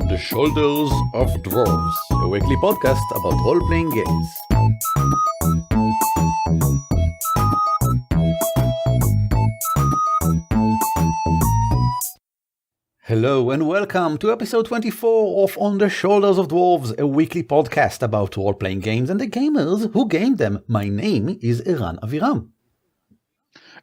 the Shoulders of Dwarves, a weekly podcast about role-playing games. Hello and welcome to episode 24 of On the Shoulders of Dwarves, a weekly podcast about role-playing games and the gamers who game them. My name is Eran Aviram.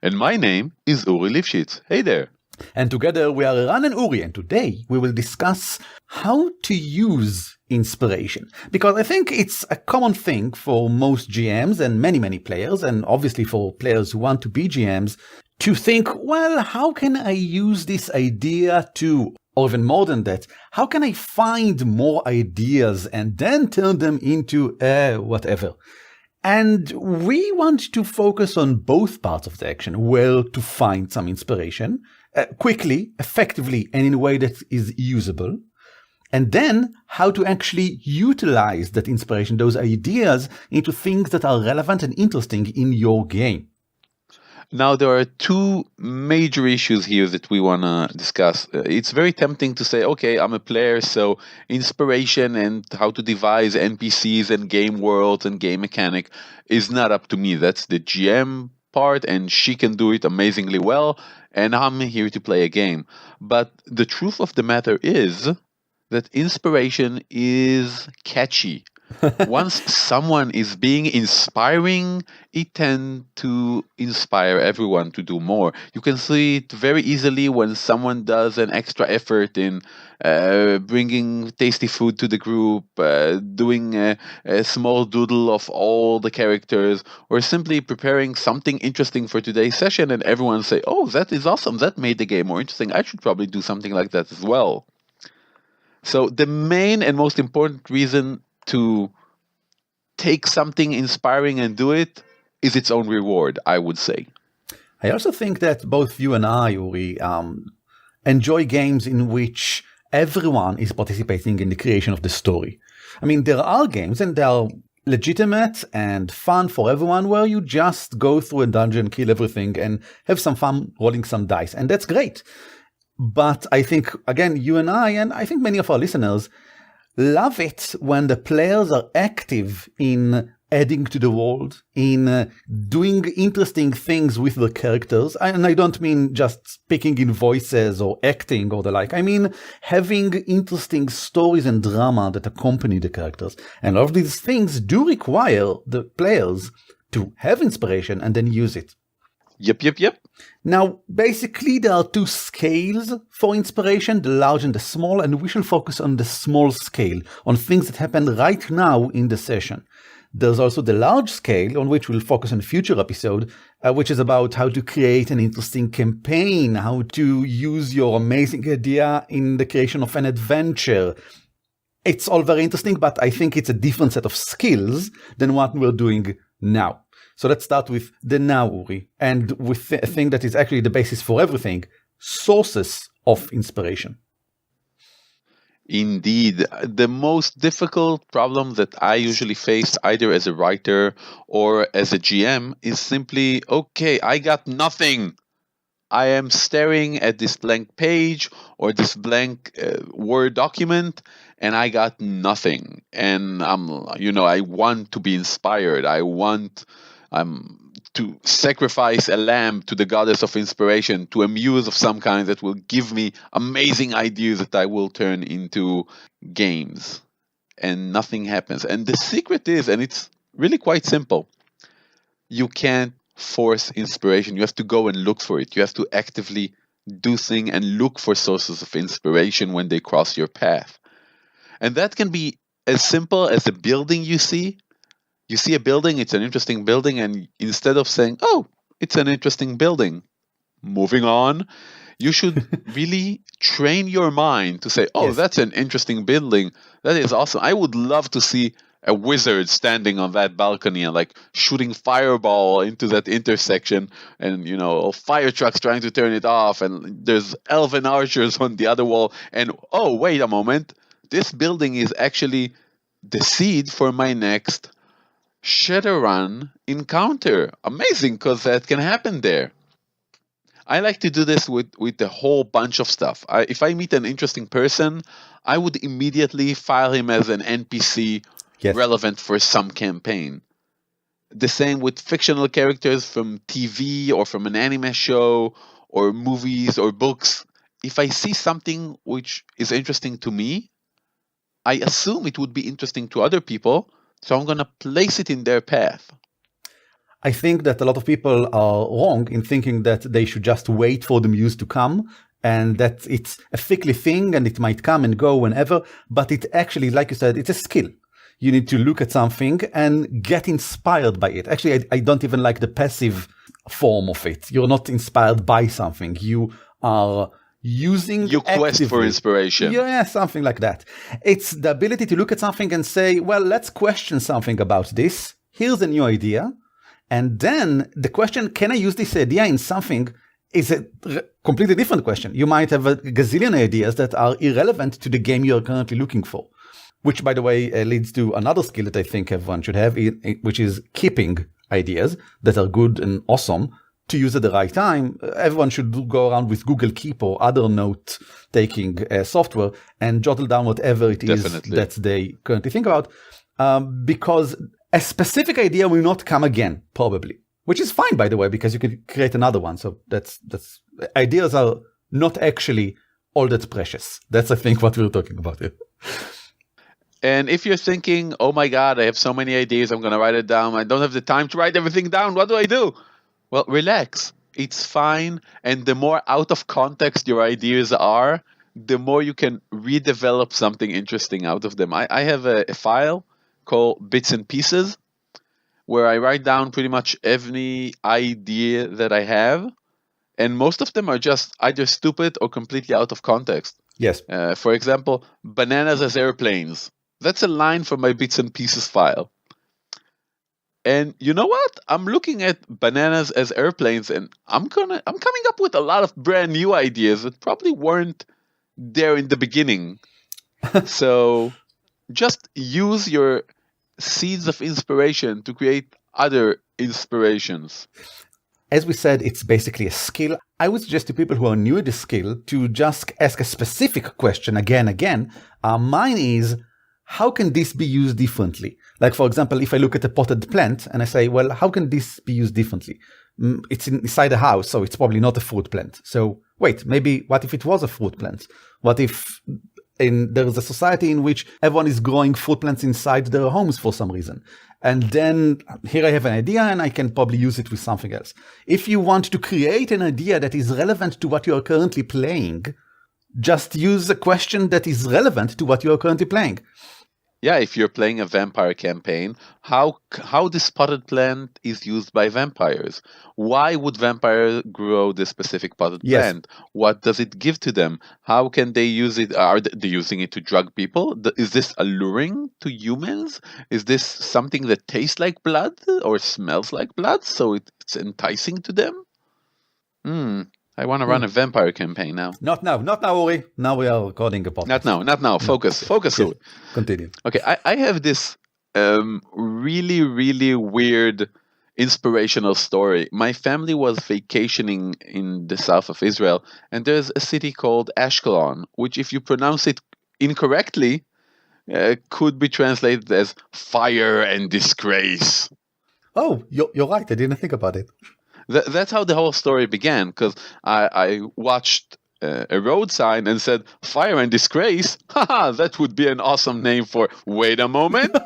And my name is Uri Lifshitz. Hey there. And together we are Eran and Uri, and today we will discuss how to use inspiration. Because I think it's a common thing for most GMs and many players, and obviously for players who want to be GMs, to think, well, how can I use this idea to, or even more than that, how can I find more ideas and then turn them into whatever? And we want to focus on both parts of the action, where to find some inspiration, quickly, effectively, and in a way that is usable. And then how to actually utilize that inspiration, those ideas, into things that are relevant and interesting in your game. Now, there are two major issues here that we want to discuss. It's very tempting to say, okay, I'm a player, so inspiration and how to devise NPCs and game worlds and game mechanic is not up to me. That's the GM part, and she can do it amazingly well, and I'm here to play a game. But the truth of the matter is that inspiration is catchy. Once someone is being inspiring, it tends to inspire everyone to do more. You can see it very easily when someone does an extra effort in bringing tasty food to the group, doing a small doodle of all the characters, or simply preparing something interesting for today's session, and everyone say, oh, that is awesome, that made the game more interesting, I should probably do something like that as well. So the main and most important reason to take something inspiring and do it is its own reward, I would say. I also think that both you and I, Uri, enjoy games in which everyone is participating in the creation of the story. I mean, there are games, and they are legitimate and fun for everyone, where you just go through a dungeon, kill everything, and have some fun rolling some dice, and that's great. But I think, again, you and I think many of our listeners, love it when the players are active in adding to the world, in doing interesting things with the characters. And I don't mean just speaking in voices or acting or the like. I mean having interesting stories and drama that accompany the characters. And all of these things do require the players to have inspiration and then use it. Yep. Now, basically, there are two scales for inspiration, the large and the small, and we shall focus on the small scale, on things that happen right now in the session. There's also the large scale, on which we'll focus in a future episode, which is about how to create an interesting campaign, how to use your amazing idea in the creation of an adventure. It's all very interesting, but I think it's a different set of skills than what we're doing now. So let's start with the now, Uri, and with a thing that is actually the basis for everything, sources of inspiration. Indeed. The most difficult problem that I usually face, either as a writer or as a GM, is simply, okay, I got nothing. I am staring at this blank page or this blank Word document, and I got nothing. And I want to be inspired. I want to sacrifice a lamb to the goddess of inspiration, to a muse of some kind that will give me amazing ideas that I will turn into games. And nothing happens. And the secret is, and it's really quite simple, you can't force inspiration. You have to go and look for it. You have to actively do things and look for sources of inspiration when they cross your path. And that can be as simple as a building you see. You see a building, it's an interesting building, and instead of saying, oh, it's an interesting building, moving on, you should really train your mind to say, oh, yes, that's an interesting building. That is awesome. I would love to see a wizard standing on that balcony and like shooting fireball into that intersection, and fire trucks trying to turn it off, and there's elven archers on the other wall, and oh, wait a moment, this building is actually the seed for my next Shadowrun encounter. Amazing, because that can happen there. I like to do this with a whole bunch of stuff. If I meet an interesting person, I would immediately file him as an NPC relevant for some campaign. The same with fictional characters from TV or from an anime show or movies or books. If I see something which is interesting to me, I assume it would be interesting to other people, so I'm going to place it in their path. I think that a lot of people are wrong in thinking that they should just wait for the muse to come and that it's a fickle thing and it might come and go whenever, but it actually, like you said, it's a skill. You need to look at something and get inspired by it. Actually, I don't even like the passive form of it. You're not inspired by something. You are using you quest actively for inspiration. Yeah, something like that. It's the ability to look at something and say, well, let's question something about this. Here's a new idea. And then the question, can I use this idea in something, is a completely different question. You might have a gazillion ideas that are irrelevant to the game you're currently looking for. Which, by the way, leads to another skill that I think everyone should have, which is keeping ideas that are good and awesome to use at the right time. Everyone should go around with Google Keep or other note-taking software and jottle down whatever it is that they currently think about, because a specific idea will not come again, probably. Which is fine, by the way, because you can create another one. So that's ideas are not actually all that precious. That's, I think, what we're talking about here. And if you're thinking, oh my God, I have so many ideas, I'm going to write it down. I don't have the time to write everything down. What do I do? Well, relax. It's fine. And the more out of context your ideas are, the more you can redevelop something interesting out of them. I have a file called Bits and Pieces, where I write down pretty much every idea that I have. And most of them are just either stupid or completely out of context. Yes. For example, bananas as airplanes. That's a line from my Bits and Pieces file. And you know what? I'm looking at bananas as airplanes, and I'm coming up with a lot of brand new ideas that probably weren't there in the beginning. So just use your seeds of inspiration to create other inspirations. As we said, it's basically a skill. I would suggest to people who are new to the skill to just ask a specific question again. Mine is, how can this be used differently? Like, for example, if I look at a potted plant and I say, well, how can this be used differently? It's inside a house, so it's probably not a fruit plant. So wait, maybe what if it was a fruit plant? What if there is a society in which everyone is growing fruit plants inside their homes for some reason? And then here I have an idea and I can probably use it with something else. If you want to create an idea that is relevant to what you are currently playing, just use a question that is relevant to what you are currently playing. Yeah, if you're playing a vampire campaign, how this potted plant is used by vampires? Why would vampires grow this specific potted plant? What does it give to them? How can they use it? Are they using it to drug people? Is this alluring to humans? Is this something that tastes like blood or smells like blood, so it's enticing to them? I want to run a vampire campaign now. Not now, Uri. Now we are recording a podcast. Not now. Focus, Uri. Continue. Okay, I have this really, really weird inspirational story. My family was vacationing in the south of Israel, and there's a city called Ashkelon, which if you pronounce it incorrectly, could be translated as fire and disgrace. Oh, you're right. I didn't think about it. That's how the whole story began, because I watched a road sign and said, fire and disgrace? Haha, that would be an awesome name for, wait a moment.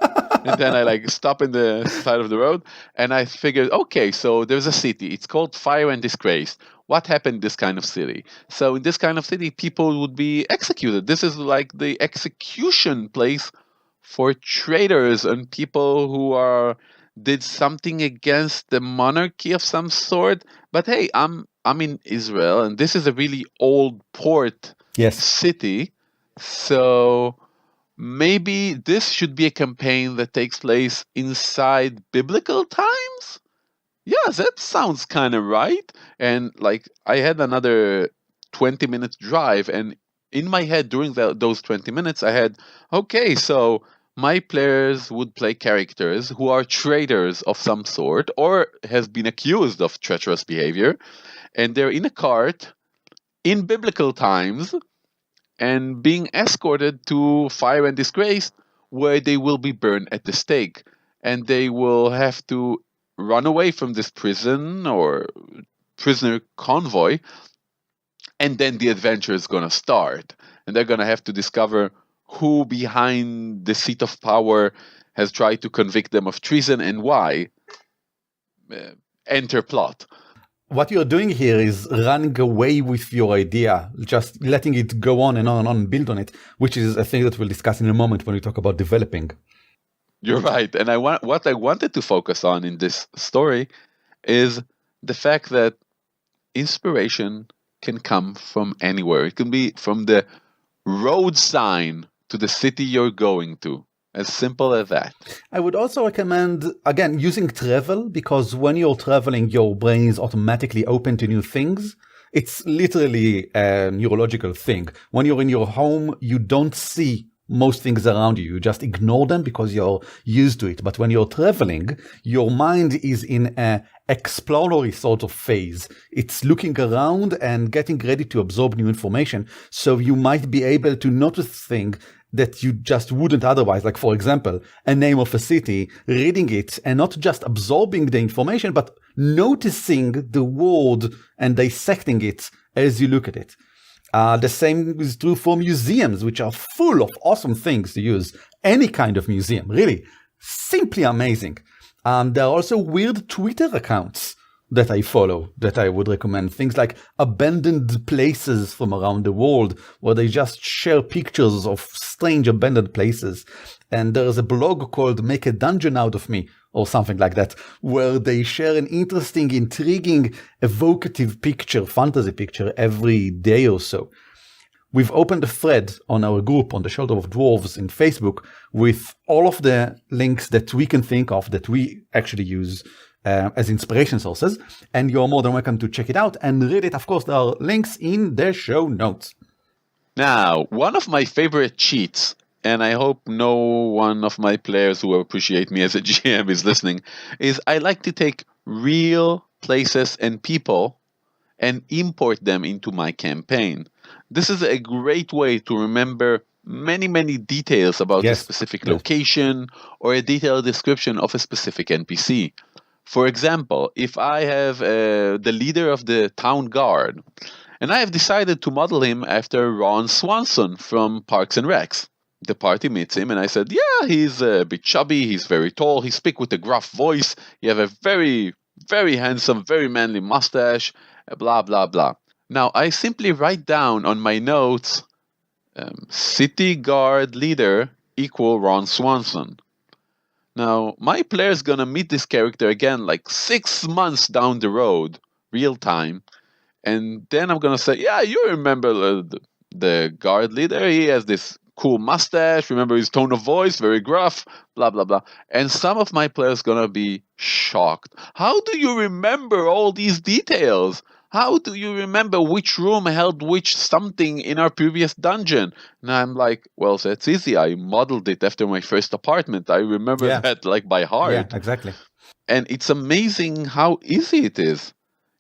And then I stop in the side of the road and I figured, okay, so there's a city. It's called Fire and Disgrace. What happened in this kind of city? So in this kind of city, people would be executed. This is like the execution place for traitors and people who did something against the monarchy of some sort. But hey, I'm in Israel, and this is a really old port city. So maybe this should be a campaign that takes place inside biblical times? Yeah, that sounds kind of right. And I had another 20-minute drive, and in my head during those 20 minutes, I had, okay, so my players would play characters who are traitors of some sort or has been accused of treacherous behavior. and they're in a cart in biblical times and being escorted to Fire and Disgrace, where they will be burned at the stake. And they will have to run away from this prison or prisoner convoy, and then the adventure is going to start. And they're going to have to discover who behind the seat of power has tried to convict them of treason and why. Enter plot. What you're doing here is running away with your idea, just letting it go on and on and on and build on it, which is a thing that we'll discuss in a moment when we talk about developing. You're right. And what I wanted to focus on in this story is the fact that inspiration can come from anywhere. It can be from the road sign to the city you're going to. As simple as that. I would also recommend, again, using travel, because when you're traveling, your brain is automatically open to new things. It's literally a neurological thing. When you're in your home, you don't see most things around you. You just ignore them because you're used to it. But when you're traveling, your mind is in an exploratory sort of phase. It's looking around and getting ready to absorb new information. So you might be able to notice things that you just wouldn't otherwise. Like, for example, a name of a city, reading it and not just absorbing the information, but noticing the word and dissecting it as you look at it. The same is true for museums, which are full of awesome things to use. Any kind of museum, really, simply amazing. There are also weird Twitter accounts that I follow that I would recommend. Things like abandoned places from around the world, where they just share pictures of strange abandoned places. And there's a blog called Make a Dungeon Out of Me, or something like that, where they share an interesting, intriguing, evocative picture, fantasy picture every day or so. We've opened a thread on our group on the Shoulder of Dwarves in Facebook with all of the links that we can think of that we actually use as inspiration sources, and you're more than welcome to check it out and read it. Of course, there are links in the show notes. Now, one of my favorite cheats, and I hope no one of my players who appreciate me as a GM is listening, is I like to take real places and people and import them into my campaign. This is a great way to remember many, many details about a specific location or a detailed description of a specific NPC. For example, if I have the leader of the town guard, and I have decided to model him after Ron Swanson from Parks and Recs. The party meets him, and I said, yeah, he's a bit chubby, he's very tall, he speaks with a gruff voice, he have a very, very handsome, very manly mustache, blah, blah, blah. Now, I simply write down on my notes, city guard leader equal Ron Swanson. Now, my player's gonna meet this character again like 6 months down the road, real time, and then I'm gonna say, yeah, you remember the guard leader, he has this cool mustache, remember his tone of voice, very gruff, blah, blah, blah. And some of my players gonna be shocked. How do you remember all these details? How do you remember which room held which something in our previous dungeon? And I'm like, well, that's easy. I modeled it after my first apartment. I remember that like by heart. Yeah, exactly. And it's amazing how easy it is.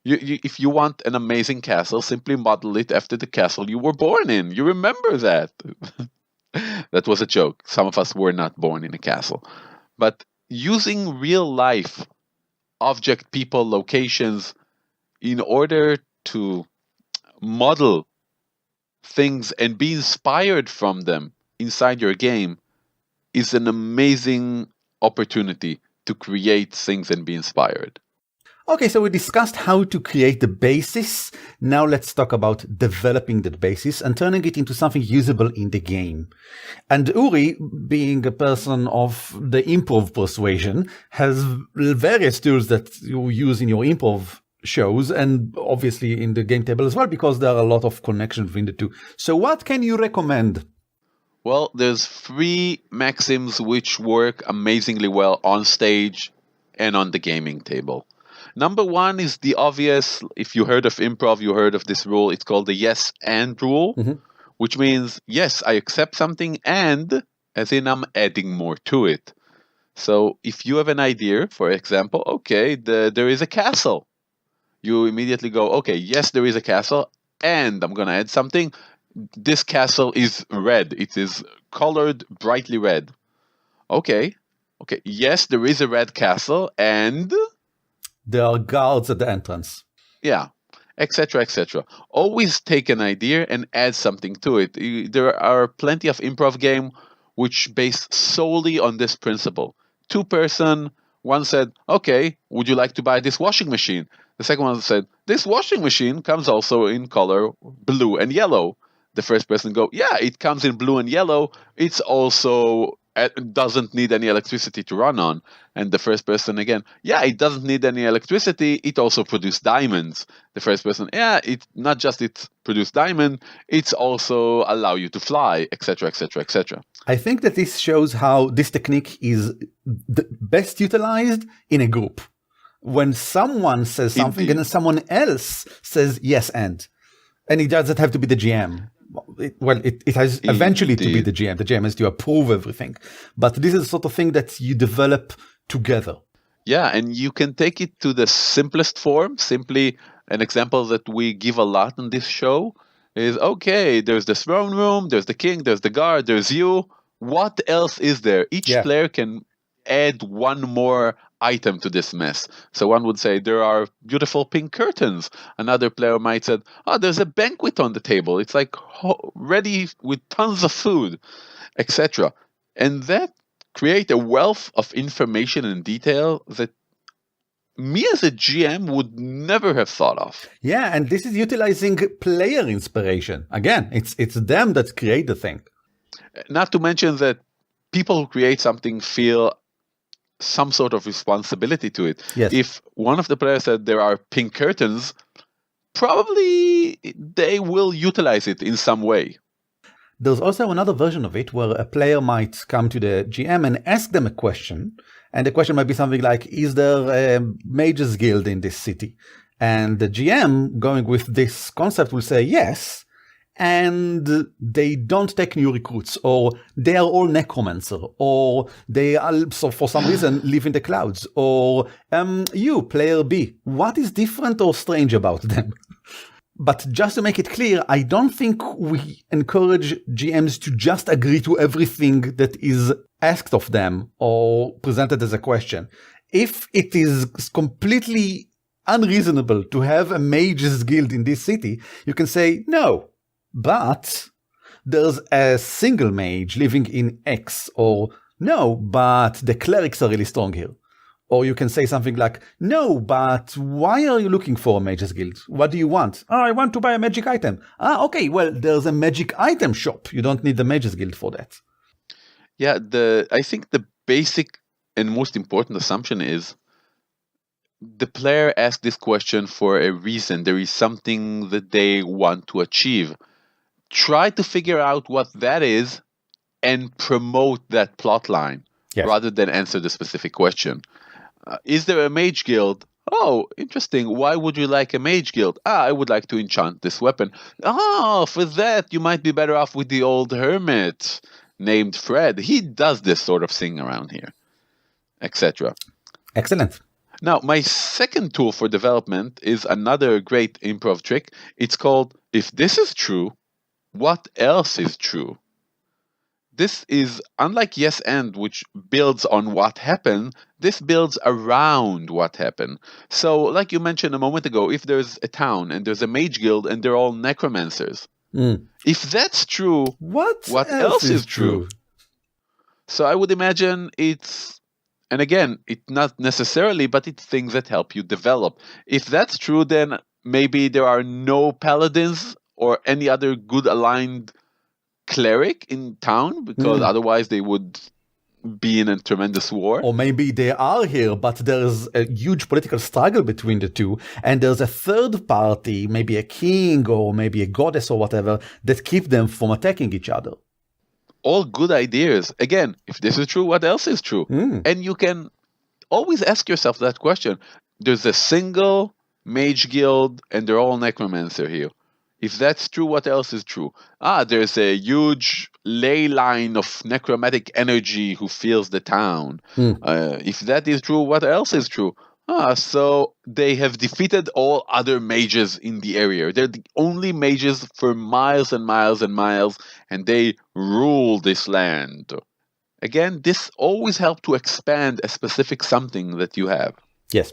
If you want an amazing castle, simply model it after the castle you were born in. You remember that. That was a joke. Some of us were not born in a castle. But using real life object, people, locations, in order to model things and be inspired from them inside your game is an amazing opportunity to create things and be inspired. Okay, so we discussed how to create the basis. Now let's talk about developing that basis and turning it into something usable in the game. And Uri, being a person of the improv persuasion, has various tools that you use in your improv shows and obviously in the game table as well, because there are a lot of connections between the two. So what can you recommend? Well, there's 3 maxims which work amazingly well on stage and on the gaming table. Number 1 is the obvious. If you heard of improv, you heard of this rule. It's called the yes and rule, which means, yes, I accept something and, as in I'm adding more to it. So if you have an idea, for example, okay, there is a castle. you immediately go, okay, yes, there is a castle, and I'm going to add something. This castle is red. It is colored brightly red. Okay. Yes, there is a red castle, and there are guards at the entrance. Yeah, etc., etc. Always take an idea and add something to it. There are plenty of improv game which based solely on this principle. Two-person, one said, okay, would you like to buy this washing machine? The second one said, this washing machine comes also in color blue and yellow. The first person go, yeah, it comes in blue and yellow. It's also doesn't need any electricity to run on. And the first person again, yeah, it doesn't need any electricity. It also produces diamonds. The first person, yeah, it not just it produce diamond, it's also allow you to fly, etc., etc., etc. I think that this shows how this technique is the best utilized in a group. When someone says something and then someone else says yes and it doesn't have to be the GM. It has eventually to be the GM. The GM has to approve everything. But this is the sort of thing that you develop together. Yeah, and you can take it to the simplest form. Simply an example that we give a lot on this show is, okay, there's the throne room, there's the king, there's the guard, there's you. What else is there? Each player can add one more item to this mess. So one would say there are beautiful pink curtains. Another player might say, oh, there's a banquet on the table. It's like ready with tons of food, etc. And that create a wealth of information and detail that me as a GM would never have thought of. Yeah, and this is utilizing player inspiration. Again, it's them that create the thing. Not to mention that people who create something feel some sort of responsibility to it. Yes. If one of the players said there are pink curtains, probably they will utilize it in some way. There's also another version of it where a player might come to the GM and ask them a question. And the question might be something like, is there a mages guild in this city? And the GM, going with this concept, will say yes. And they don't take new recruits, or they are all necromancer, or they also for some reason live in the clouds, or you, player B, what is different or strange about them? But just to make it clear, I don't think we encourage GMs to just agree to everything that is asked of them or presented as a question. If it is completely unreasonable to have a mages guild in this city, you can say no. But there's a single mage living in X, or no, but the clerics are really strong here. Or you can say something like, no, but why are you looking for a mages guild? What do you want? Oh, I want to buy a magic item. Ah, okay, well, there's a magic item shop. You don't need the mages guild for that. Yeah, I think the basic and most important assumption is the player asked this question for a reason. There is something that they want to achieve. Try to figure out what that is and promote that plot line rather than answer the specific question. Is there a mage guild? Oh, interesting. Why would you like a mage guild? I would like to enchant this weapon. Oh, for that, you might be better off with the old hermit named Fred. He does this sort of thing around here, etc. Excellent. Now, my second tool for development is another great improv trick. It's called, if this is true, what else is true? This is unlike yes and, which builds on what happened. This builds around what happened. So, like you mentioned a moment ago, if there's a town and there's a mage guild and they're all necromancers, if that's true, what else is true? So I would imagine it's, and again, it's not necessarily, but it's things that help you develop. If that's true, then maybe there are no paladins or any other good aligned cleric in town, because otherwise they would be in a tremendous war. Or maybe they are here, but there's a huge political struggle between the two, and there's a third party, maybe a king or maybe a goddess or whatever, that keep them from attacking each other. All good ideas. Again, if this is true, what else is true? And you can always ask yourself that question. There's a single mage guild and they're all necromancer here. If that's true, what else is true? There's a huge ley line of necromantic energy who fills the town. If that is true, what else is true? So they have defeated all other mages in the area. They're the only mages for miles and miles and miles, and they rule this land. Again, this always helps to expand a specific something that you have. Yes.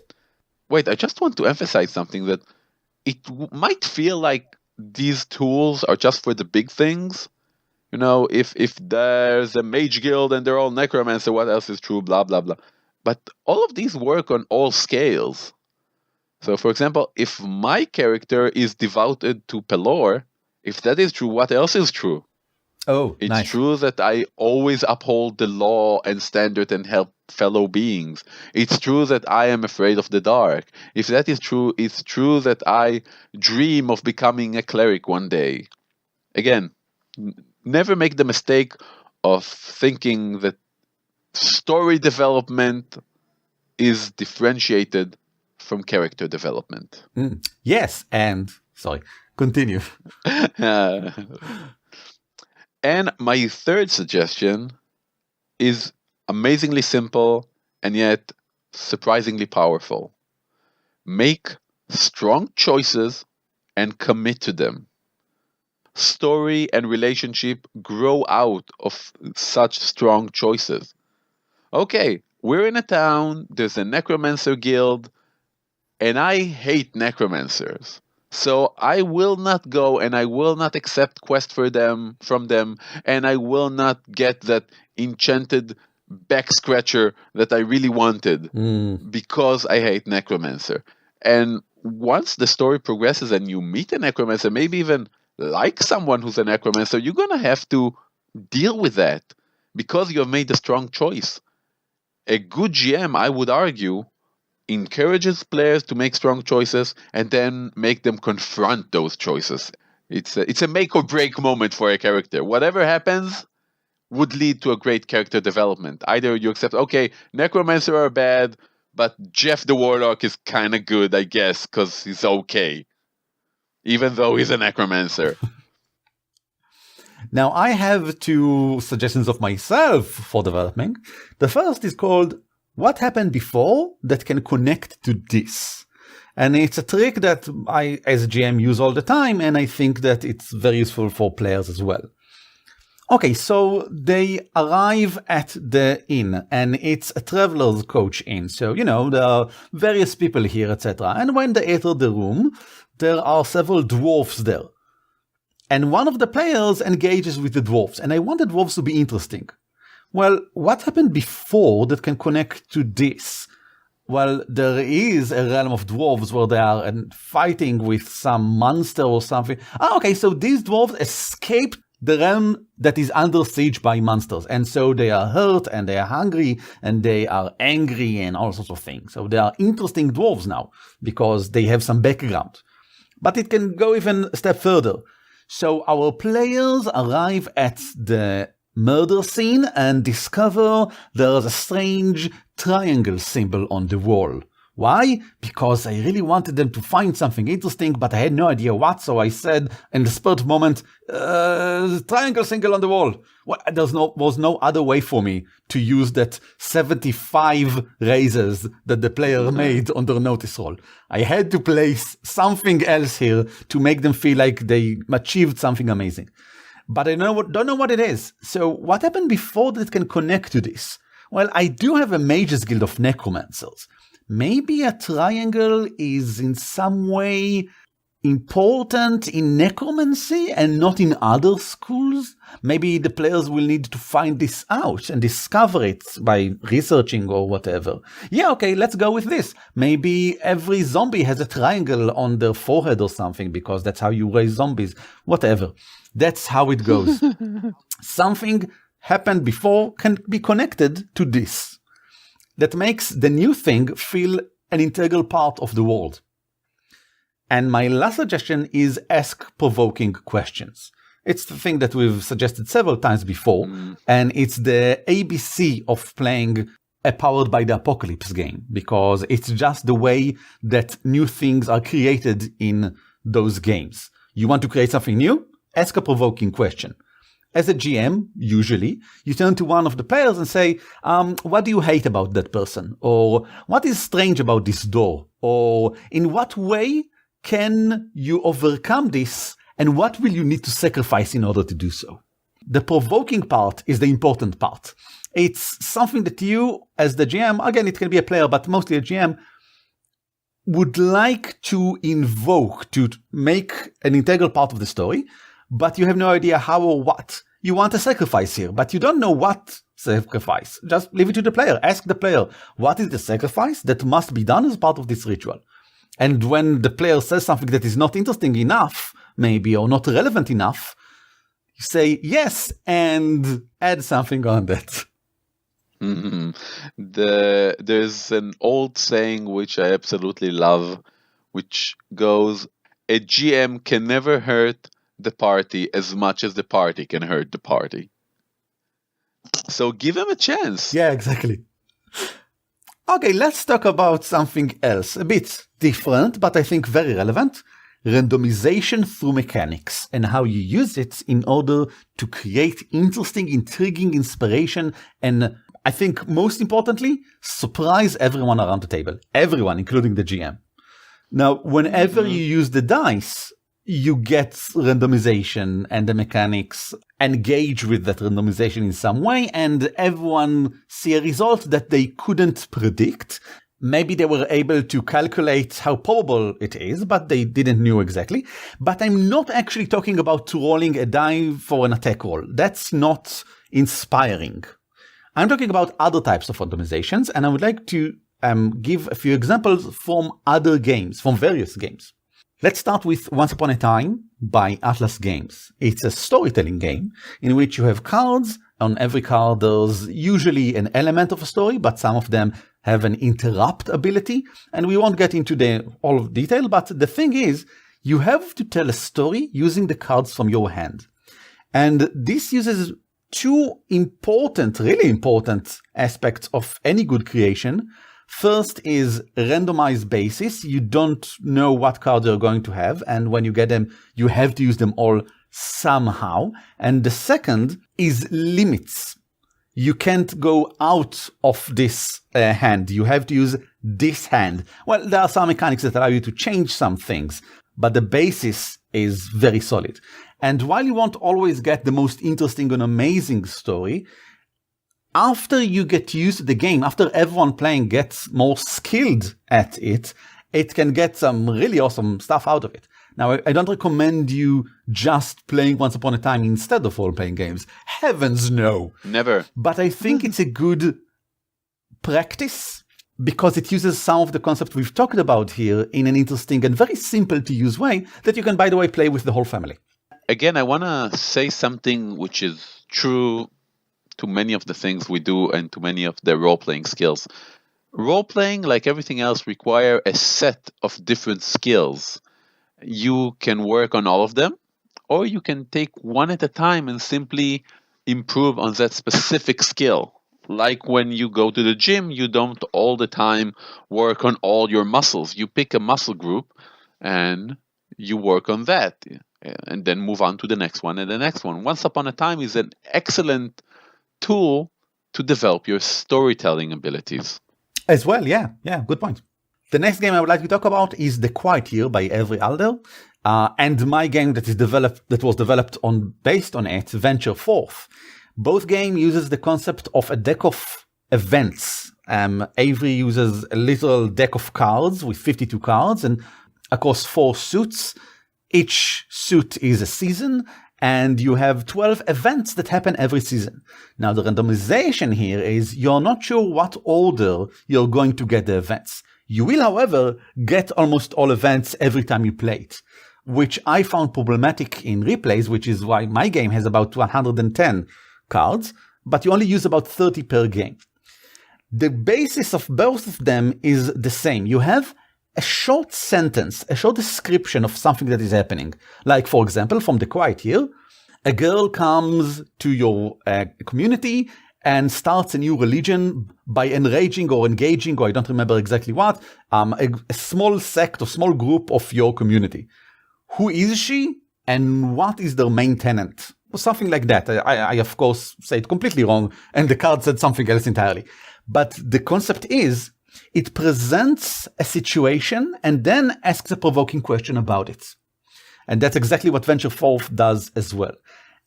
Wait, I just want to emphasize something that it might feel like these tools are just for the big things. You know, if there's a mage guild and they're all necromancer, what else is true? Blah, blah, blah. But all of these work on all scales. So, for example, if my character is devoted to Pelor, if that is true, what else is true? Oh, It's nice. true that I always uphold the law and standard and help fellow beings. It's true that I am afraid of the dark. If that is true, it's true that I dream of becoming a cleric one day. Again, never make the mistake of thinking that story development is differentiated from character development. Yes, and sorry, continue. And my third suggestion is amazingly simple and yet surprisingly powerful. Make strong choices and commit to them. Story and relationship grow out of such strong choices. Okay, we're in a town, there's a necromancer guild, and I hate necromancers. So I will not go and I will not accept quest from them, and I will not get that enchanted back scratcher that I really wanted because I hate necromancer. And once the story progresses and you meet a necromancer, maybe even like someone who's a necromancer, you're going to have to deal with that because you have made a strong choice. A good GM, I would argue, encourages players to make strong choices and then make them confront those choices. It's a make or break moment for a character. Whatever happens would lead to a great character development. Either you accept, okay, necromancer are bad, but Jeff the Warlock is kind of good, I guess, because he's okay, even though he's a necromancer. Now, I have two suggestions of myself for developing. The first is called What Happened Before that can connect to this. And it's a trick that I, as a GM, use all the time, and I think that it's very useful for players as well. Okay, so they arrive at the inn, and it's a traveler's coach inn. So, you know, there are various people here, etc. And when they enter the room, there are several dwarfs there. And one of the players engages with the dwarfs, and I want the dwarfs to be interesting. Well, what happened before that can connect to this? Well, there is a realm of dwarves where they are fighting with some monster or something. Okay, so these dwarves escaped the realm that is under siege by monsters. And so they are hurt and they are hungry and they are angry and all sorts of things. So they are interesting dwarves now because they have some background. But it can go even a step further. So our players arrive at the murder scene and discover there's a strange triangle symbol on the wall. Why? Because I really wanted them to find something interesting, but I had no idea what, so I said in the spur moment, triangle symbol on the wall. Well, there was no other way for me to use that 75 raises that the player made on their notice roll. I had to place something else here to make them feel like they achieved something amazing. But I don't know what it is. So what happened before that can connect to this? Well, I do have a Mages Guild of Necromancers. Maybe a triangle is in some way important in necromancy and not in other schools? Maybe the players will need to find this out and discover it by researching or whatever. Yeah, okay, let's go with this. Maybe every zombie has a triangle on their forehead or something because that's how you raise zombies. Whatever. That's how it goes. Something happened before can be connected to this. That makes the new thing feel an integral part of the world. And my last suggestion is ask provoking questions. It's the thing that we've suggested several times before, and it's the ABC of playing a Powered by the Apocalypse game, because it's just the way that new things are created in those games. You want to create something new? Ask a provoking question. as a GM, usually, you turn to one of the players and say, what do you hate about that person? Or what is strange about this door? Or in what way can you overcome this? And what will you need to sacrifice in order to do so? The provoking part is the important part. It's something that you, as the GM, again, it can be a player, but mostly a GM, would like to invoke to make an integral part of the story, but you have no idea how or what. You want a sacrifice here, but you don't know what sacrifice. Just leave it to the player. Ask the player, what is the sacrifice that must be done as part of this ritual? And when the player says something that is not interesting enough, maybe, or not relevant enough, you say yes and add something on that. Mhm. There's an old saying which I absolutely love, which goes, a GM can never hurt the party as much as the party can hurt the party. So give him a chance. Yeah, exactly. Okay, let's talk about something else, a bit different, but I think very relevant. Randomization through mechanics and how you use it in order to create interesting, intriguing inspiration and, I think most importantly, surprise everyone around the table. Everyone, including the GM. Now, whenever you use the dice, you get randomization and the mechanics engage with that randomization in some way, and everyone see a result that they couldn't predict. Maybe they were able to calculate how probable it is, but they didn't know exactly. But I'm not actually talking about rolling a die for an attack roll. That's not inspiring. I'm talking about other types of randomizations, and I would like to give a few examples from other games, from various games. Let's start with Once Upon a Time by Atlas Games. It's a storytelling game in which you have cards. On every card there's usually an element of a story, but some of them have an interrupt ability. And we won't get into all of detail, but the thing is, you have to tell a story using the cards from your hand. And this uses two important, really important aspects of any good creation. First is randomized basis. You don't know what cards you're going to have, and when you get them, you have to use them all somehow. And the second is limits. You can't go out of this hand. You have to use this hand. Well, there are some mechanics that allow you to change some things, but the basis is very solid. And while you won't always get the most interesting and amazing story, after you get used to the game, after everyone playing gets more skilled at it, it can get some really awesome stuff out of it. Now, I don't recommend you just playing Once Upon a Time instead of role-playing games. Heavens no. Never. But I think it's a good practice because it uses some of the concepts we've talked about here in an interesting and very simple to use way that you can, by the way, play with the whole family. Again, I want to say something which is true to many of the things we do and to many of the role-playing skills. Role-playing, like everything else, require a set of different skills. You can work on all of them, or you can take one at a time and simply improve on that specific skill. Like when you go to the gym, you don't all the time work on all your muscles. You pick a muscle group and you work on that, and then move on to the next one and the next one. Once Upon a Time is an excellent tool to develop your storytelling abilities. As well, yeah, good point. The next game I would like to talk about is The Quiet Year by Avery Alder, and my game that was developed based on it, Venture Forth. Both game uses the concept of a deck of events. Avery uses a literal deck of cards with 52 cards and across 4 suits. Each suit is a season, and you have 12 events that happen every season. Now, the randomization here is you're not sure what order you're going to get the events. You will, however, get almost all events every time you play it, which I found problematic in replays, which is why my game has about 110 cards, but you only use about 30 per game. The basis of both of them is the same. You have a short sentence, a short description of something that is happening. Like, for example, from The Quiet Year, a girl comes to your community and starts a new religion by enraging or engaging, or I don't remember exactly what, a small sect or small group of your community. Who is she and what is their main tenant? something like that. I of course say it completely wrong, and the card said something else entirely. But the concept is, it presents a situation and then asks a provoking question about it. And that's exactly what Venture Forth does as well.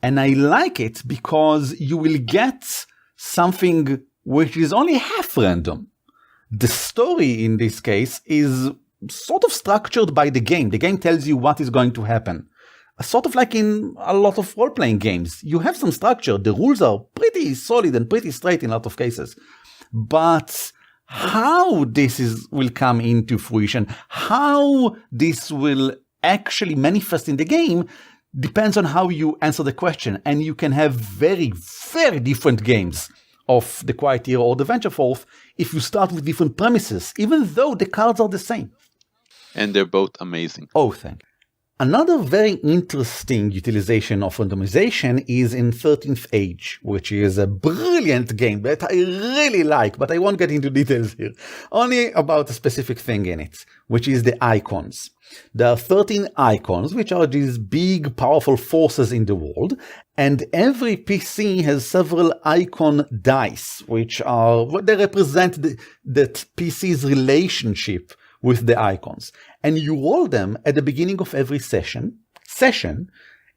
And I like it because you will get something which is only half random. The story in this case is sort of structured by the game. The game tells you what is going to happen. Sort of like in a lot of role-playing games. You have some structure. The rules are pretty solid and pretty straight in a lot of cases. But how this will come into fruition, how this will actually manifest in the game, depends on how you answer the question. And you can have very, very different games of the Quiet Year or the Venture Forth if you start with different premises, even though the cards are the same. And they're both amazing. Oh, thank you. Another very interesting utilization of randomization is in 13th Age, which is a brilliant game that I really like, but I won't get into details here. Only about a specific thing in it, which is the icons. There are 13 icons, which are these big, powerful forces in the world, and every PC has several icon dice, they represent that PC's relationship with the icons. And you roll them at the beginning of every session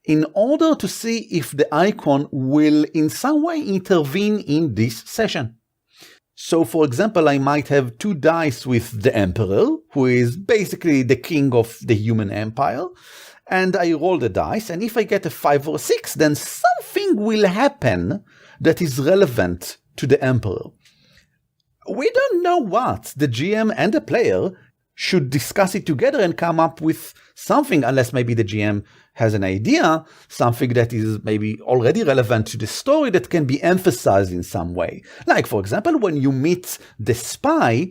in order to see if the icon will in some way intervene in this session. So, for example, I might have 2 dice with the Emperor, who is basically the king of the human empire, and I roll the dice, and if I get a 5 or a 6, then something will happen that is relevant to the Emperor. We don't know what. The GM and the player should discuss it together and come up with something, unless maybe the GM has an idea, something that is maybe already relevant to the story that can be emphasized in some way. Like, for example, when you meet the spy,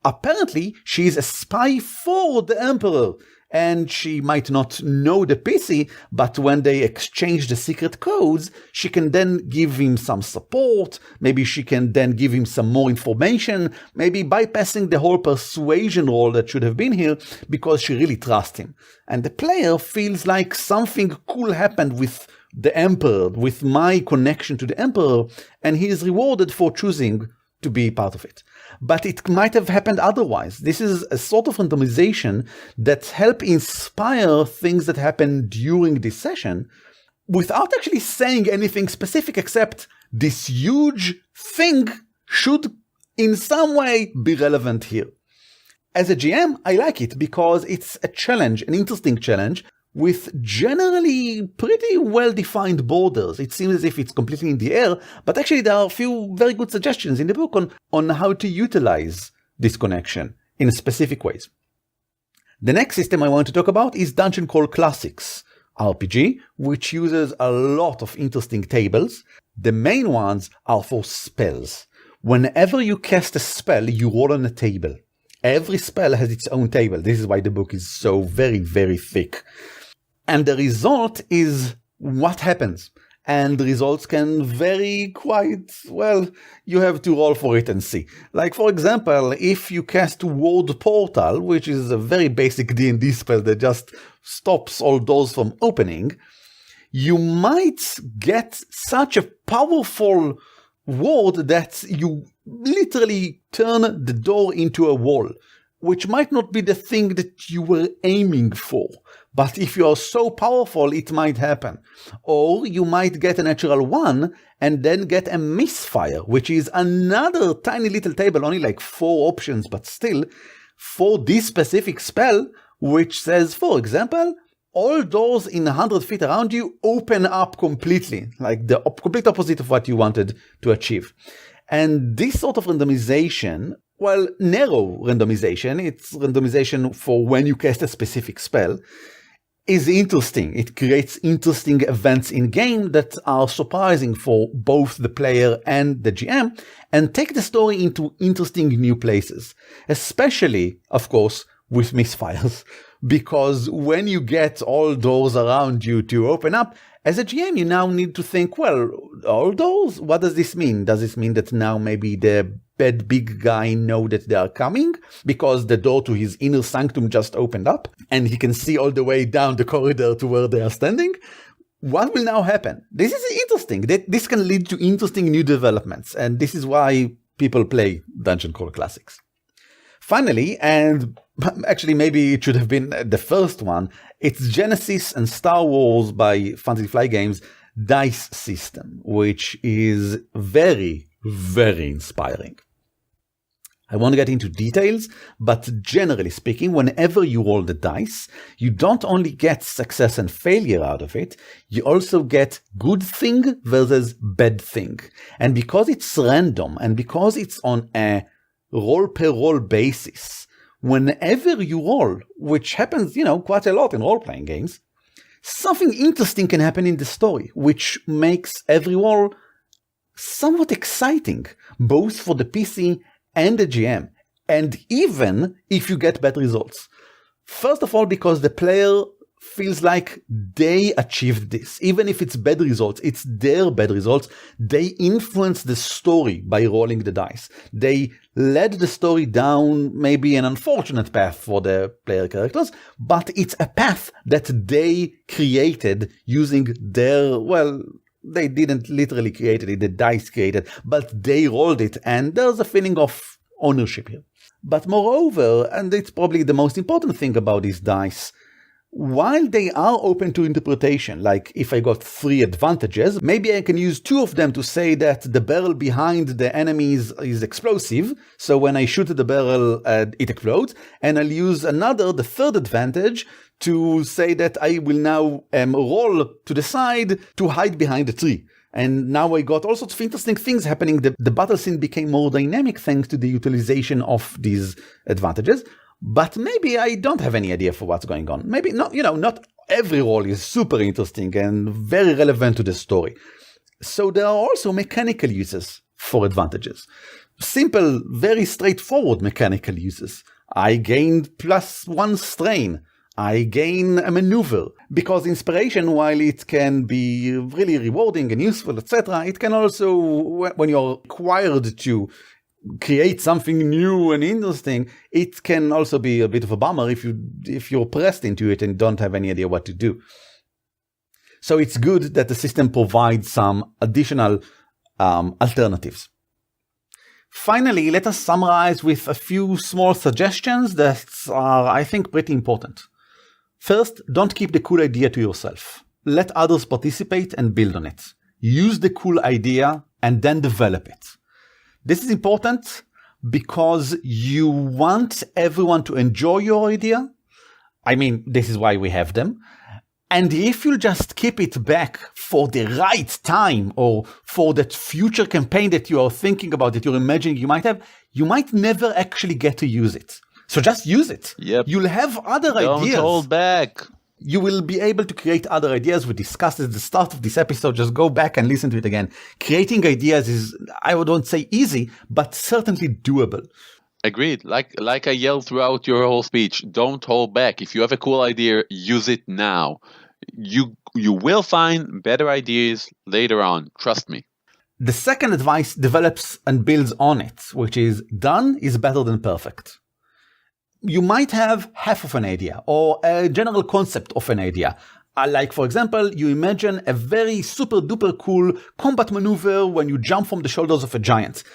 apparently she is a spy for the Emperor, and she might not know the PC, but when they exchange the secret codes, she can then give him some support, maybe she can then give him some more information, maybe bypassing the whole persuasion role that should have been here, because she really trusts him. And the player feels like something cool happened with the Emperor, with my connection to the Emperor, and he is rewarded for choosing to be part of it. But it might have happened otherwise. This is a sort of randomization that help inspire things that happen during this session without actually saying anything specific, except this huge thing should in some way be relevant here. As a GM, I like it because it's a challenge, an interesting challenge, with generally pretty well-defined borders. It seems as if it's completely in the air, but actually there are a few very good suggestions in the book on how to utilize this connection in specific ways. The next system I want to talk about is Dungeon Crawl Classics RPG, which uses a lot of interesting tables. The main ones are for spells. Whenever you cast a spell, you roll on a table. Every spell has its own table. This is why the book is so very, very thick. And the result is what happens. And the results can vary quite well. You have to roll for it and see. Like, for example, if you cast Ward Portal, which is a very basic D&D spell that just stops all doors from opening, you might get such a powerful ward that you literally turn the door into a wall, which might not be the thing that you were aiming for. But if you are so powerful, it might happen. Or you might get a natural 1 and then get a misfire, which is another tiny little table, only like 4 options, but still, for this specific spell, which says, for example, all doors in 100 feet around you open up completely, like the complete opposite of what you wanted to achieve. And this sort of randomization, well, narrow randomization, it's randomization for when you cast a specific spell, is interesting. It creates interesting events in game that are surprising for both the player and the GM, and take the story into interesting new places. Especially, of course, with misfires. Because when you get all doors around you to open up, as a GM, you now need to think, well, all doors? What does this mean? Does this mean that now maybe the bad big guy know that they are coming because the door to his inner sanctum just opened up and he can see all the way down the corridor to where they are standing? what will now happen? This is interesting. This can lead to interesting new developments, and this is why people play Dungeon Crawl Classics. Finally, and actually maybe it should have been the first one, it's Genesis and Star Wars by Fantasy Flight Games dice system, which is very, very inspiring. I won't get into details, but generally speaking, whenever you roll the dice, you don't only get success and failure out of it, you also get good thing versus bad thing. And because it's random and because it's on a roll per roll basis, whenever you roll, which happens, quite a lot in role-playing games, something interesting can happen in the story, which makes every roll somewhat exciting, both for the PC and the GM, and even if you get bad results. First of all, because the player feels like they achieved this. Even if it's bad results, it's their bad results. They influence the story by rolling the dice. They led the story down maybe an unfortunate path for the player characters, but it's a path that they created using their, they didn't literally create it, the dice created, but they rolled it, and there's a feeling of ownership here. But moreover, and it's probably the most important thing about these dice, while they are open to interpretation, like if I got 3 advantages, maybe I can use 2 of them to say that the barrel behind the enemies is explosive, so when I shoot the barrel, it explodes, and I'll use the 3rd advantage, to say that I will now roll to the side to hide behind the tree. And now I got all sorts of interesting things happening. The battle scene became more dynamic thanks to the utilization of these advantages. But maybe I don't have any idea for what's going on. Maybe not, not every roll is super interesting and very relevant to the story. So there are also mechanical uses for advantages. Simple, very straightforward mechanical uses. I gained +1 strain. I gain a maneuver, because inspiration, while it can be really rewarding and useful, etc., it can also, when you're required to create something new and interesting, it can also be a bit of a bummer if you're pressed into it and don't have any idea what to do. So it's good that the system provides some additional alternatives. Finally, let us summarize with a few small suggestions that are, I think, pretty important. First, don't keep the cool idea to yourself. Let others participate and build on it. Use the cool idea and then develop it. This is important because you want everyone to enjoy your idea. I mean, this is why we have them. And if you just keep it back for the right time or for that future campaign that you are thinking about, that you're imagining you might have, you might never actually get to use it. So just use it. Yep. You'll have other ideas. Don't hold back. You will be able to create other ideas. We discussed at the start of this episode. Just go back and listen to it again. Creating ideas is, I wouldn't say easy, but certainly doable. Agreed. Like I yelled throughout your whole speech, don't hold back. If you have a cool idea, use it now. You will find better ideas later on. Trust me. The second advice develops and builds on it, which is done is better than perfect. You might have half of an idea or a general concept of an idea. Like, for example, you imagine a very super duper cool combat maneuver when you jump from the shoulders of a giant.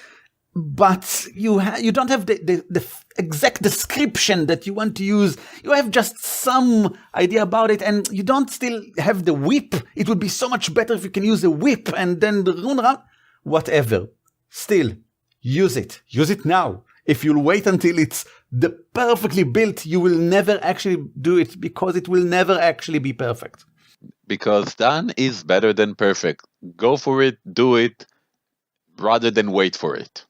But you don't have the exact description that you want to use. You have just some idea about it, and you don't still have the whip. It would be so much better if you can use a whip and then run around. Whatever. Still, use it. Use it now. If you'll wait until it's the perfectly built, you will never actually do it because it will never actually be perfect. Because done is better than perfect. Go for it, do it, rather than wait for it.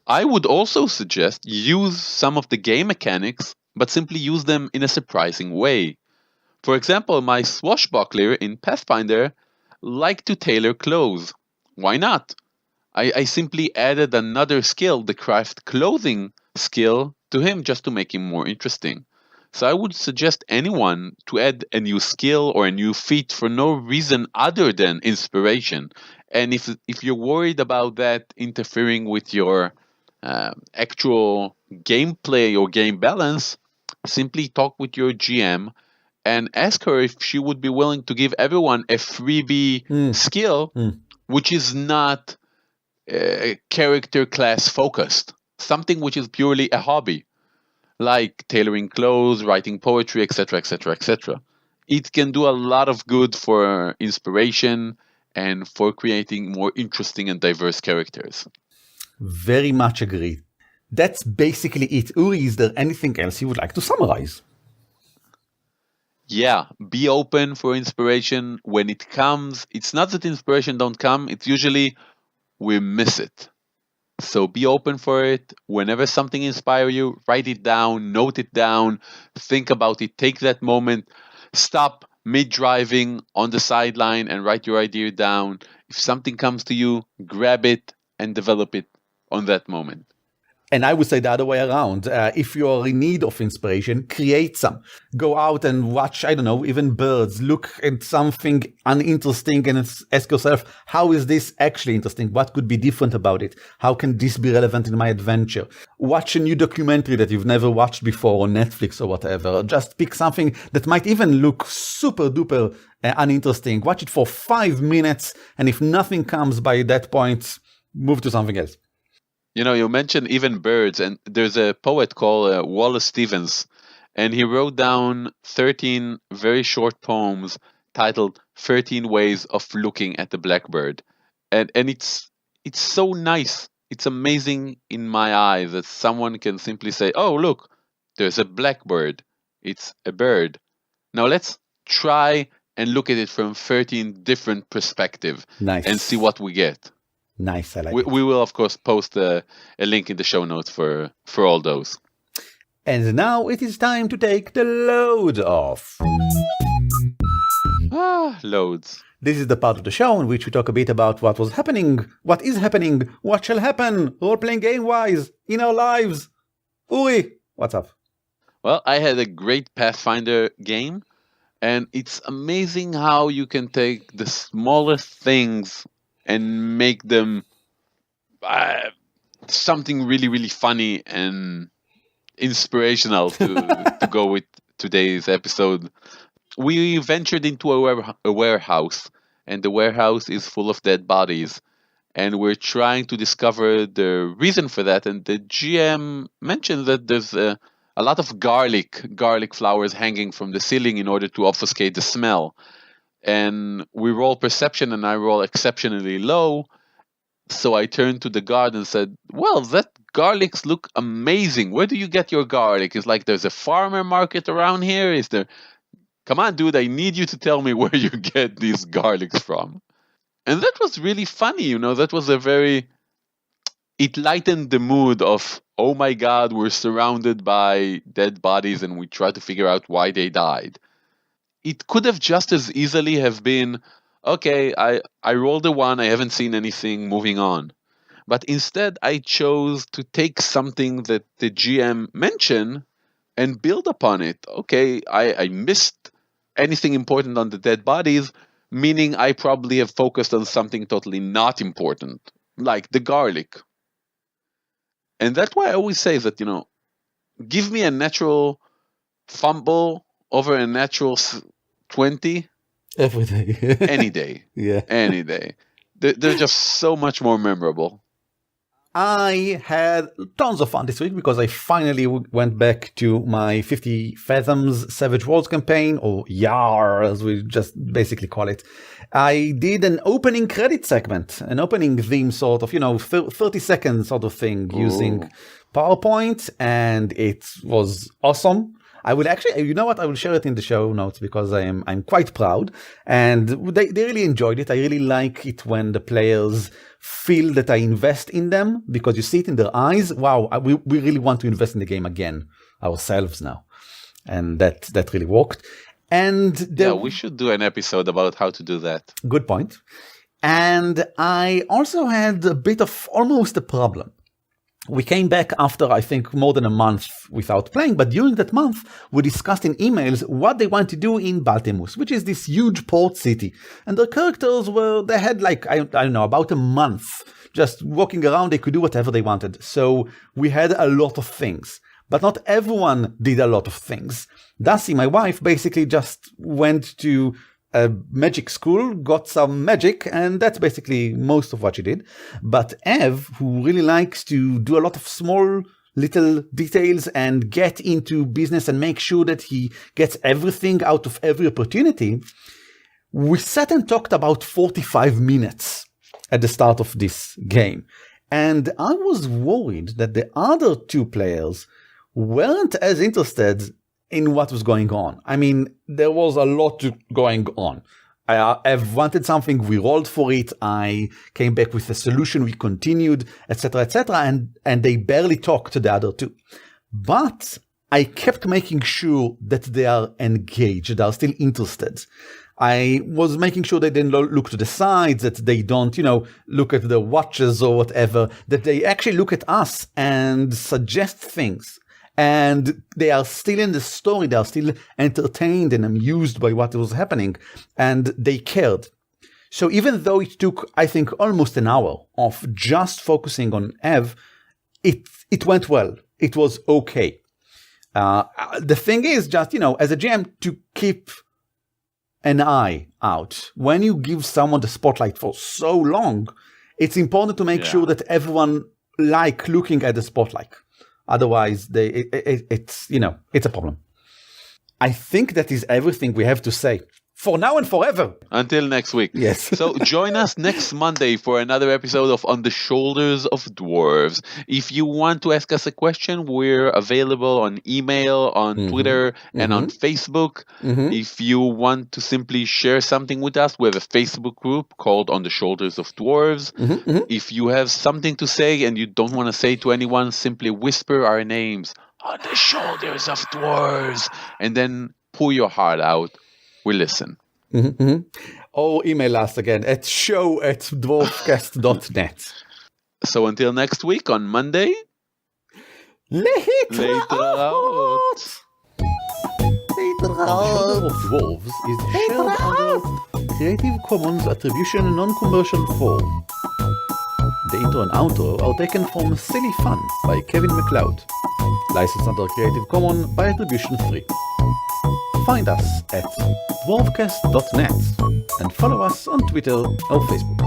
I would also suggest use some of the game mechanics, but simply use them in a surprising way. For example, my swashbuckler in Pathfinder liked to tailor clothes. Why not? I simply added another skill, the craft clothing skill, to him just to make him more interesting. So I would suggest anyone to add a new skill or a new feat for no reason other than inspiration. And if you're worried about that interfering with your actual gameplay or game balance, simply talk with your GM and ask her if she would be willing to give everyone a freebie skill, which is not character class focused, something which is purely a hobby, like tailoring clothes, writing poetry, etc., etc., etc. It can do a lot of good for inspiration and for creating more interesting and diverse characters. Very much agree. That's basically it. Uri, is there anything else you would like to summarize? Yeah, be open for inspiration when it comes. It's not that inspiration don't come, it's usually we miss it. So be open for it. Whenever something inspires you, write it down, note it down, think about it, take that moment, stop mid-driving on the sideline and write your idea down. If something comes to you, grab it and develop it on that moment. And I would say the other way around. If you're in need of inspiration, create some. Go out and watch, I don't know, even birds. Look at something uninteresting and ask yourself, how is this actually interesting? What could be different about it? How can this be relevant in my adventure? Watch a new documentary that you've never watched before on Netflix or whatever. Just pick something that might even look super duper uninteresting. Watch it for 5 minutes. And if nothing comes by that point, move to something else. You know, you mentioned even birds, and there's a poet called Wallace Stevens, and he wrote down 13 very short poems titled 13 Ways of Looking at the Blackbird. And it's so nice. It's amazing in my eye that someone can simply say, oh, look, there's a blackbird. It's a bird. Now let's try and look at it from 13 different perspectives and see what we get. Nice, I like it. We will, of course, post a link in the show notes for all those. And now it is time to take the load off. Loads. This is the part of the show in which we talk a bit about what was happening, what is happening, what shall happen, role-playing game-wise, in our lives. Uri, what's up? Well, I had a great Pathfinder game, and it's amazing how you can take the smallest things and make them something really, really funny and inspirational to go with today's episode. We ventured into a warehouse, and the warehouse is full of dead bodies. And we're trying to discover the reason for that. And the GM mentioned that there's a lot of garlic flowers hanging from the ceiling in order to obfuscate the smell. And we roll perception, and I roll exceptionally low. So I turned to the guard and said, well, that garlics look amazing. Where do you get your garlic? It's like there's a farmer market around here. Is there? Come on, dude, I need you to tell me where you get these garlics from. And that was really funny, you know, that was it lightened the mood of, oh my God, we're surrounded by dead bodies and we try to figure out why they died. It could have just as easily have been, okay, I rolled a 1, I haven't seen anything, moving on. But instead, I chose to take something that the GM mentioned and build upon it. Okay, I missed anything important on the dead bodies, meaning I probably have focused on something totally not important, like the garlic. And that's why I always say that, you know, give me a natural fumble over a natural 20 every day. Any day. Yeah. Any day. They're just so much more memorable. I had tons of fun this week because I finally went back to my 50 Fathoms Savage Worlds campaign, or YAR as we just basically call it. I did an opening credit segment, an opening theme sort of, 30-second sort of thing using PowerPoint, and it was awesome. I will actually, you know what? I will share it in the show notes because I'm quite proud, and they really enjoyed it. I really like it when the players feel that I invest in them because you see it in their eyes. Wow, we really want to invest in the game again ourselves now, and that really worked. And we should do an episode about how to do that. Good point. And I also had a bit of almost a problem. We came back after, I think, more than a month without playing, but during that month, we discussed in emails what they want to do in Baltemus, which is this huge port city. And their characters they had like, I don't know, about a month just walking around. They could do whatever they wanted. So we had a lot of things. but not everyone did a lot of things. Darcy, my wife, basically just went to a magic school, got some magic, and that's basically most of what she did. But Ev, who really likes to do a lot of small little details and get into business and make sure that he gets everything out of every opportunity, we sat and talked about 45 minutes at the start of this game. And I was worried that the other two players weren't as interested in what was going on. I mean, there was a lot going on. I've wanted something, we rolled for it, I came back with a solution, we continued, etc., and they barely talked to the other two. But I kept making sure that they are engaged, they are still interested. I was making sure they didn't look to the sides, that they don't, look at the watches or whatever, that they actually look at us and suggest things. And they are still in the story, they are still entertained and amused by what was happening, and they cared. So even though it took, I think, almost an hour of just focusing on Ev, it went well. It was okay. The thing is just, as a GM, to keep an eye out. When you give someone the spotlight for so long, it's important to make sure that everyone like looking at the spotlight. Otherwise, it's a problem. I think that is everything we have to say. For now and forever. Until next week. Yes. So join us next Monday for another episode of On the Shoulders of Dwarves. If you want to ask us a question, we're available on email, on Twitter, and on Facebook. If you want to simply share something with us, we have a Facebook group called On the Shoulders of Dwarves. If you have something to say and you don't want to say to anyone, simply whisper our names, On the Shoulders of Dwarves, and then pour your heart out. We listen. Or email us again at show@dwarfcast.net. So until next week on Monday. Later out. Shoulder of Dwarves is shared under Creative Commons Attribution Non-Commercial 4. The intro and outro are taken from Silly Fun by Kevin MacLeod. Licensed under Creative Commons by Attribution 3. Find us at dwarfcast.net and follow us on Twitter or Facebook.